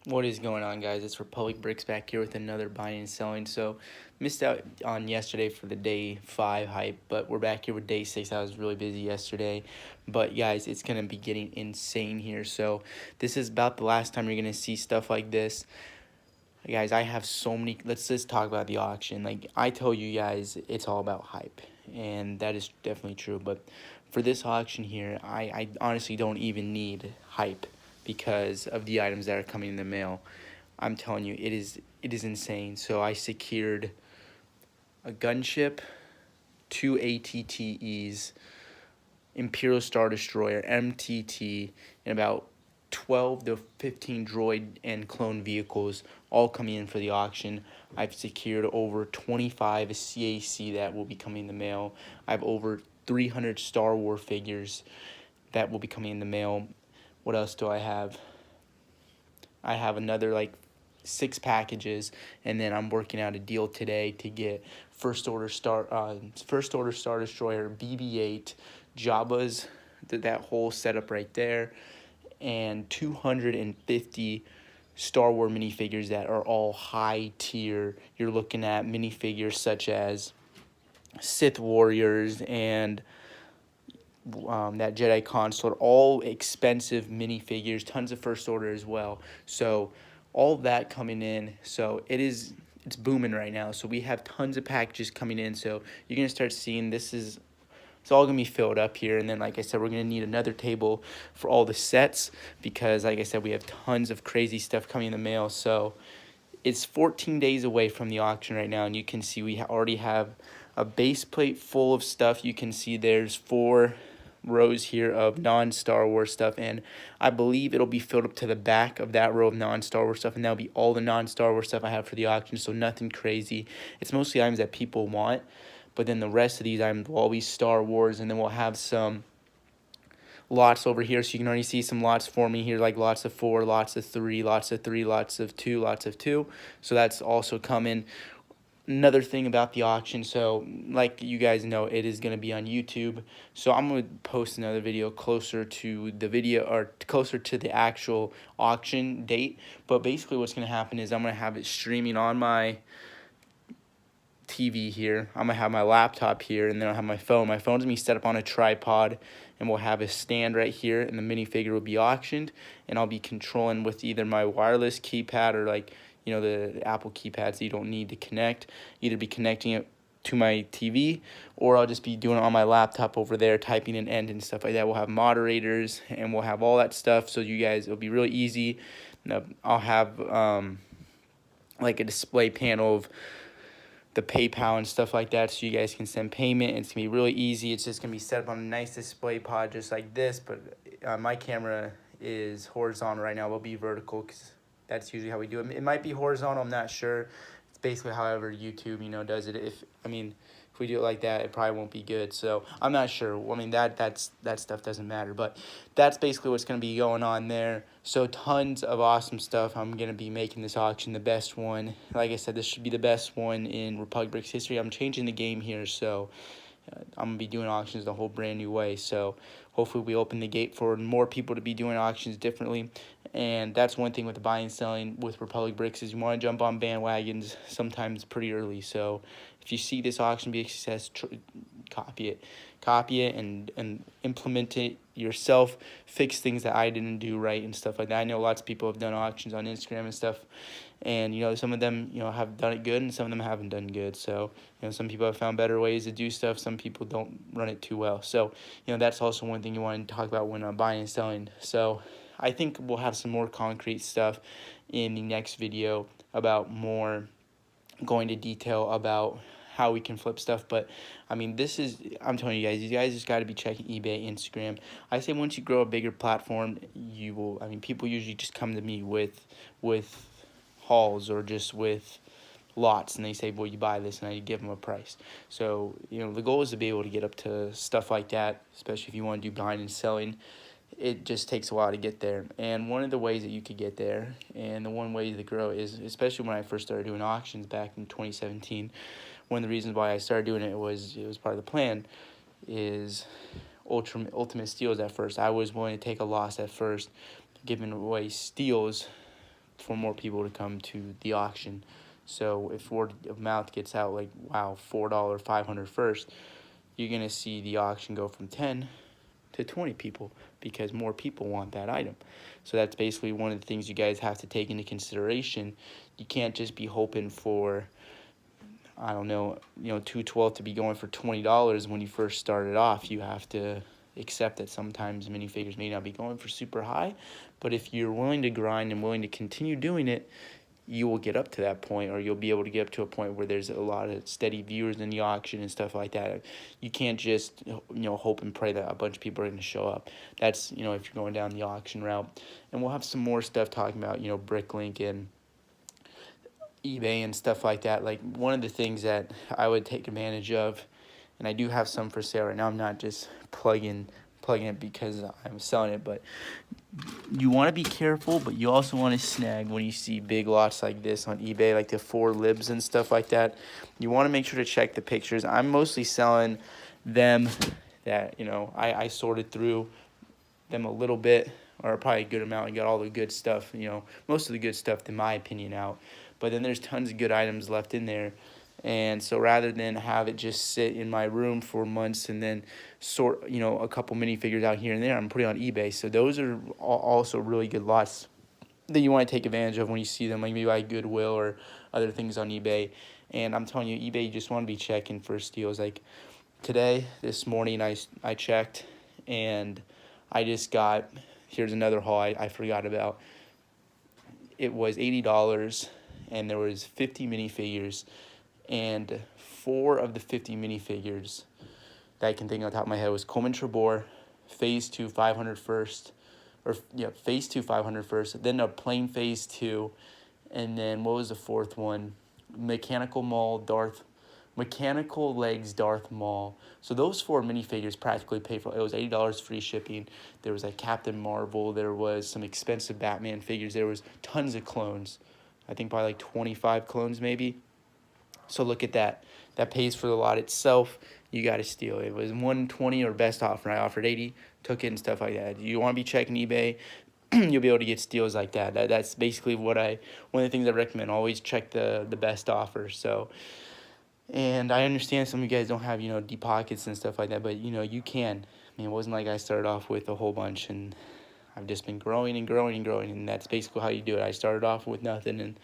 What is going on, guys? It's Republicbricks back here with another buying and selling. So, missed out on yesterday for the day 5 hype, but we're back here with day 6. I was really busy yesterday, but guys, it's gonna be getting insane here. So, this is about the last time you're gonna see stuff like this. Guys, I have so many. Let's just talk about the auction. Like I tell you guys, it's all about hype, and that is definitely true. But for this auction here, I honestly don't even need hype because of the items that are coming in the mail. I'm telling you, it is insane. So I secured a gunship, 2 ATTEs, Imperial Star Destroyer, MTT, and about 12 to 15 droid and clone vehicles all coming in for the auction. I've secured over 25 CAC that will be coming in the mail. I have over 300 Star Wars figures that will be coming in the mail. What else do I have? I have another like 6 packages, and then I'm working out a deal today to get first order Star Destroyer, BB-8, Jabba's, that whole setup right there, and 250 Star Wars minifigures that are all high tier. You're looking at minifigures such as Sith Warriors and that Jedi console, all expensive minifigures, tons of first order as well. So all of that coming in. So it's booming right now. So we have tons of packages coming in. So you're gonna start seeing it's all gonna be filled up here. And then, like I said, we're gonna need another table for all the sets because, like I said, we have tons of crazy stuff coming in the mail. So it's 14 days away from the auction right now, and you can see we already have a base plate full of stuff. You can see there's 4 rows here of non-Star Wars stuff, and I believe it'll be filled up to the back of that row of non-Star Wars stuff, and that'll be all the non-Star Wars stuff I have for the auction, so nothing crazy. It's mostly items that people want, but then the rest of these items will always Star Wars, and then we'll have some lots over here, so you can already see some lots forming here, like lots of 4, lots of 3, lots of 3, lots of 2, lots of 2, so that's also coming. Another thing about the auction, so like you guys know, it is going to be on YouTube, so I'm going to post another video closer to the video, or closer to the actual auction date. But basically what's going to happen is I'm going to have it streaming on my TV here. I'm going to have my laptop here, and then I'll have my phone. My phone's going to be set up on a tripod, and we'll have a stand right here, and the minifigure will be auctioned, and I'll be controlling with either my wireless keypad or like, you know, the Apple keypads that you don't need to connect. Either be connecting it to my TV, or I'll just be doing it on my laptop over there, typing an end and stuff like that. We'll have moderators, and we'll have all that stuff, so you guys, it'll be really easy. I'll have like a display panel of the PayPal and stuff like that, so you guys can send payment. It's gonna be really easy. It's just gonna be set up on a nice display pod just like this, but my camera is horizontal right now. It'll be vertical because that's usually how we do it. It might be horizontal, I'm not sure. It's basically however YouTube, you know, does it. If we do it like that, it probably won't be good. So I'm not sure. I mean, that stuff doesn't matter. But that's basically what's going to be going on there. So tons of awesome stuff. I'm going to be making this auction the best one. Like I said, this should be the best one in Republicbricks history. I'm changing the game here, so I'm going to be doing auctions the whole brand new way. So hopefully we open the gate for more people to be doing auctions differently. And that's one thing with the buying and selling with Republicbricks is you want to jump on bandwagons sometimes pretty early. So if you see this auction be a success, copy it and implement it yourself. Fix things that I didn't do right and stuff like that. I know lots of people have done auctions on Instagram and stuff, and you know, some of them, you know, have done it good and some of them haven't done good. So you know, some people have found better ways to do stuff, some people don't run it too well. So you know, that's also one thing you want to talk about when buying and selling. So I think we'll have some more concrete stuff in the next video about more going to detail about how we can flip stuff. But I mean, I'm telling you guys just got to be checking eBay, Instagram. I say once you grow a bigger platform, you will, I mean, people usually just come to me with hauls or just with lots, and they say, well, you buy this, and I give them a price. So you know, the goal is to be able to get up to stuff like that, especially if you want to do buying and selling. It just takes a while to get there. And one of the ways that you could get there, and the one way to grow is, especially when I first started doing auctions back in 2017, one of the reasons why I started doing it was part of the plan, is ultimate steals at first. I was willing to take a loss at first, giving away steals for more people to come to the auction. So if word of mouth gets out like, wow, $4, 500 first, you're going to see the auction go from 10 to 20 people because more people want that item. So that's basically one of the things you guys have to take into consideration. You can't just be hoping for, I don't know, 212 to be going for $20 when you first started off. You have to accept that sometimes minifigures may not be going for super high, but if you're willing to grind and willing to continue doing it, you will get up to that point, or you'll be able to get up to a point where there's a lot of steady viewers in the auction and stuff like that. You can't just hope and pray that a bunch of people are going to show up. That's if you're going down the auction route. And we'll have some more stuff talking about Bricklink and eBay and stuff like that. Like, one of the things that I would take advantage of, and I do have some for sale right now, I'm not just plugging it because I'm selling it, but you want to be careful, but you also want to snag when you see big lots like this on eBay, like the 4 libs and stuff like that. You want to make sure to check the pictures. I'm mostly selling them that I sorted through them a little bit, or probably a good amount, and got all the good stuff, most of the good stuff in my opinion out. But then there's tons of good items left in there. And so rather than have it just sit in my room for months and then sort, a couple minifigures out here and there, I'm putting on eBay. So those are also really good lots that you want to take advantage of when you see them, like maybe by Goodwill or other things on eBay. And I'm telling you, eBay, you just want to be checking for steals. Like this morning, I checked, and I just got, here's another haul I forgot about. It was $80, and there was 50 minifigures. And 4 of the 50 minifigures that I can think on top of my head was Coleman Trebor, Phase 2, 500 first, Phase 2, 500 first, then a plain Phase 2, and then what was the 4th one? Mechanical Legs Darth Maul. So those 4 minifigures practically paid for. It was $80 free shipping. There was like Captain Marvel. There was some expensive Batman figures. There was tons of clones. I think probably like 25 clones maybe. So look at that. That pays for the lot itself. You got to steal. It was $120 or best offer. I offered $80, took it and stuff like that. You want to be checking eBay. You'll be able to get steals like that. That's basically one of the things I recommend. Always check the best offer. So, and I understand some of you guys don't have deep pockets and stuff like that, but you can. I mean, it wasn't like I started off with a whole bunch, and I've just been growing and growing and growing, and that's basically how you do it. I started off with nothing, and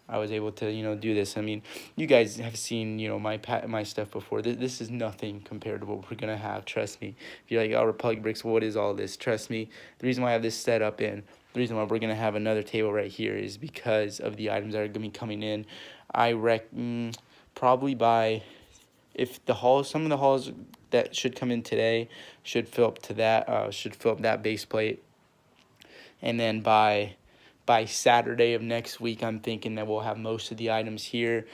I was able to, do this. I mean, you guys have seen, my stuff before. This is nothing compared to what we're going to have. Trust me. If you're like, oh, Republicbricks, what is all this? Trust me. The reason why I have this set up the reason why we're going to have another table right here is because of the items that are going to be coming in. I reckon probably by, some of the hauls that should come in today should fill up to that base plate. And then by Saturday of next week, I'm thinking that we'll have most of the items here.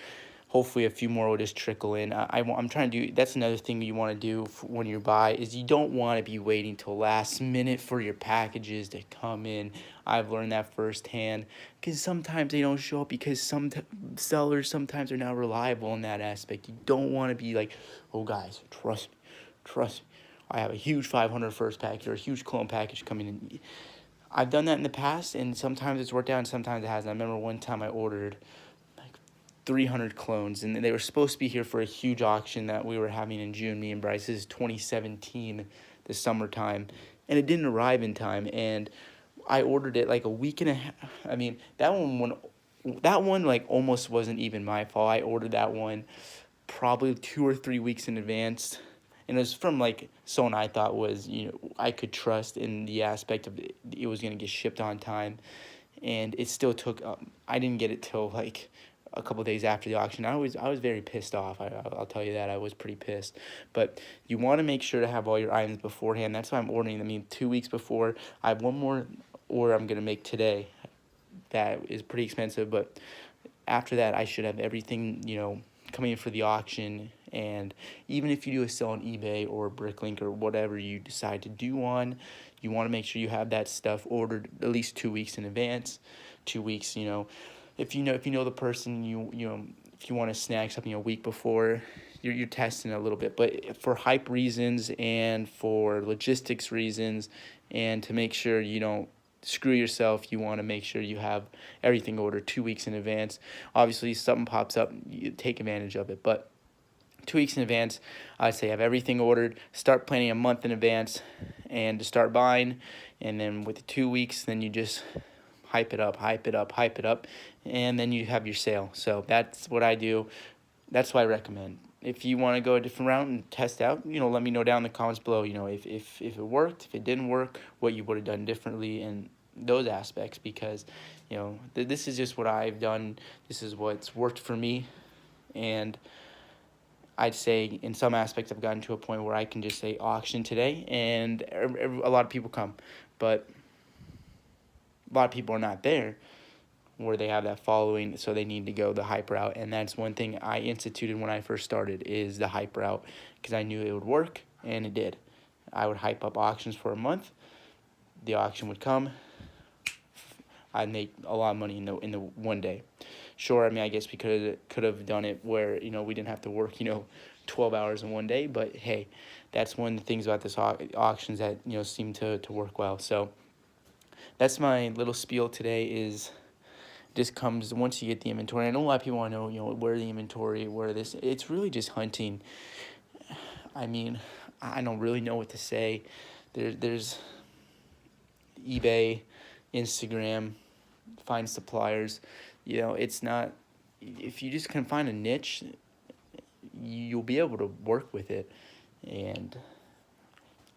Hopefully a few more will just trickle in. I'm trying to do, that's another thing you want to do when you buy, is you don't want to be waiting till last minute for your packages to come in. I've learned that firsthand, because sometimes they don't show up because some sellers sometimes are not reliable in that aspect. You don't want to be like, oh guys, trust me. I have a huge 500 first package or a huge clone package coming in. I've done that in the past, and sometimes it's worked out and sometimes it hasn't. I remember one time I ordered like 300 clones, and they were supposed to be here for a huge auction that we were having in June, me and Bryce. This is 2017, the summertime, and it didn't arrive in time, and I ordered it like a week and a half. I mean, that one like almost wasn't even my fault. I ordered that one probably 2 or 3 weeks in advance. And it was from like someone I thought was, I could trust in the aspect of it was going to get shipped on time. And it still took, I didn't get it till like a couple days after the auction. I was very pissed off. I'll tell you that. I was pretty pissed. But you want to make sure to have all your items beforehand. That's why I'm ordering them. I mean, 2 weeks before. I have one more order I'm going to make today that is pretty expensive. But after that, I should have everything, coming in for the auction. And even if you do a sale on eBay or Bricklink or whatever you decide to do on, you want to make sure you have that stuff ordered at least 2 weeks in advance. 2 weeks, if you know the person, if you want to snag something a week before, you're testing a little bit. But for hype reasons and for logistics reasons, and to make sure you don't screw yourself. You want to make sure you have everything ordered 2 weeks in advance. Obviously, something pops up, you take advantage of it, but 2 weeks in advance, I'd say have everything ordered. Start planning a month in advance, and to start buying. And then with the 2 weeks, then you just hype it up, hype it up, hype it up, and then you have your sale. So that's what I do. That's what I recommend. If you want to go a different route and test out, let me know down in the comments below, if it worked, if it didn't work, what you would have done differently, and those aspects, because, this is just what I've done. This is what's worked for me, and I'd say in some aspects I've gotten to a point where I can just say auction today, and a lot of people come, but a lot of people are not there where they have that following, so they need to go the hype route. And that's one thing I instituted when I first started, is the hype route, because I knew it would work, and it did. I would hype up auctions for a month. The auction would come. I'd make a lot of money in the one day. Sure, I mean, I guess we could have done it where, we didn't have to work, 12 hours in one day. But hey, that's one of the things about this auctions that, seem to work well. So that's my little spiel today. Is just comes once you get the inventory. I know a lot of people want to know, where the inventory, where this. It's really just hunting. I mean, I don't really know what to say. There's eBay, Instagram, find suppliers. It's not. If you just can find a niche, you'll be able to work with it. And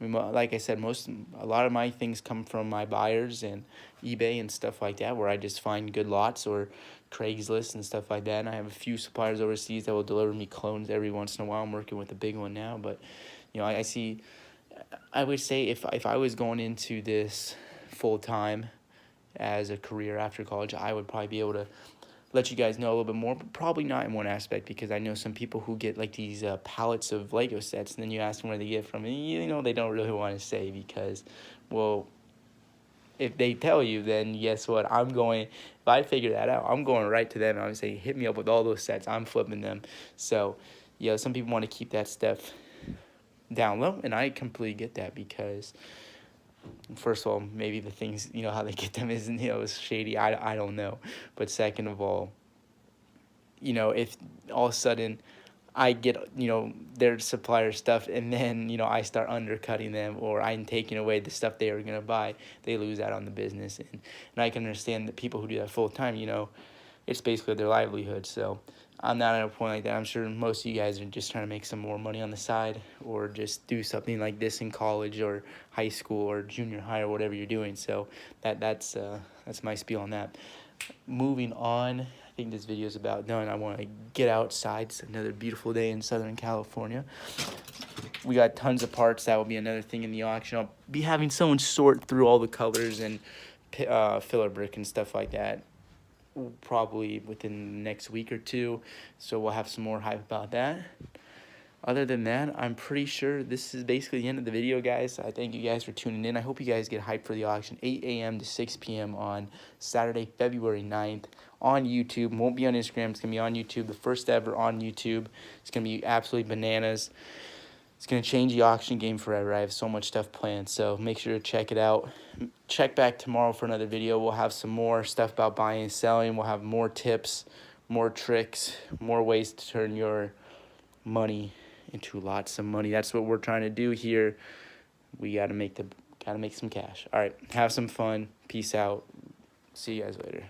I mean, like I said, a lot of my things come from my buyers and eBay and stuff like that, where I just find good lots, or Craigslist and stuff like that. And I have a few suppliers overseas that will deliver me clones every once in a while. I'm working with a big one now, but I see. I would say if I was going into this full time as a career after college, I would probably be able to let you guys know a little bit more, but probably not in one aspect, because I know some people who get like these pallets of Lego sets, and then you ask them where they get it from, and they don't really want to say, because, well, if they tell you, then guess what? If I figure that out, I'm going right to them and I'm saying, hit me up with all those sets. I'm flipping them. So, some people want to keep that stuff down low, and I completely get that, because first of all, maybe the things, how they get them isn't, is shady. I don't know. But second of all, if all of a sudden I get, their supplier stuff, and then, I start undercutting them, or I'm taking away the stuff they were going to buy, they lose out on the business. And I can understand that people who do that full time, it's basically their livelihood. So I'm not at a point like that. I'm sure most of you guys are just trying to make some more money on the side, or just do something like this in college or high school or junior high or whatever you're doing. So that's my spiel on that. Moving on, I think this video is about done. I want to get outside. It's another beautiful day in Southern California. We got tons of parts. That will be another thing in the auction. I'll be having someone sort through all the colors and filler brick and stuff like that, probably within the next week or two, so we'll have some more hype about that. Other than that, I'm pretty sure this is basically the end of the video, guys. I thank you guys for tuning in. I hope you guys get hyped for the auction, 8 a.m. to 6 p.m. on Saturday, February 9th on YouTube. Won't be on Instagram. It's going to be on YouTube, the first ever on YouTube. It's going to be absolutely bananas. It's going to change the auction game forever. I have so much stuff planned, so make sure to check it out. Check back tomorrow for another video. We'll have some more stuff about buying and selling. We'll have more tips, more tricks, more ways to turn your money into lots of money. That's what we're trying to do here. We gotta make some cash. All right, have some fun. Peace out. See you guys later.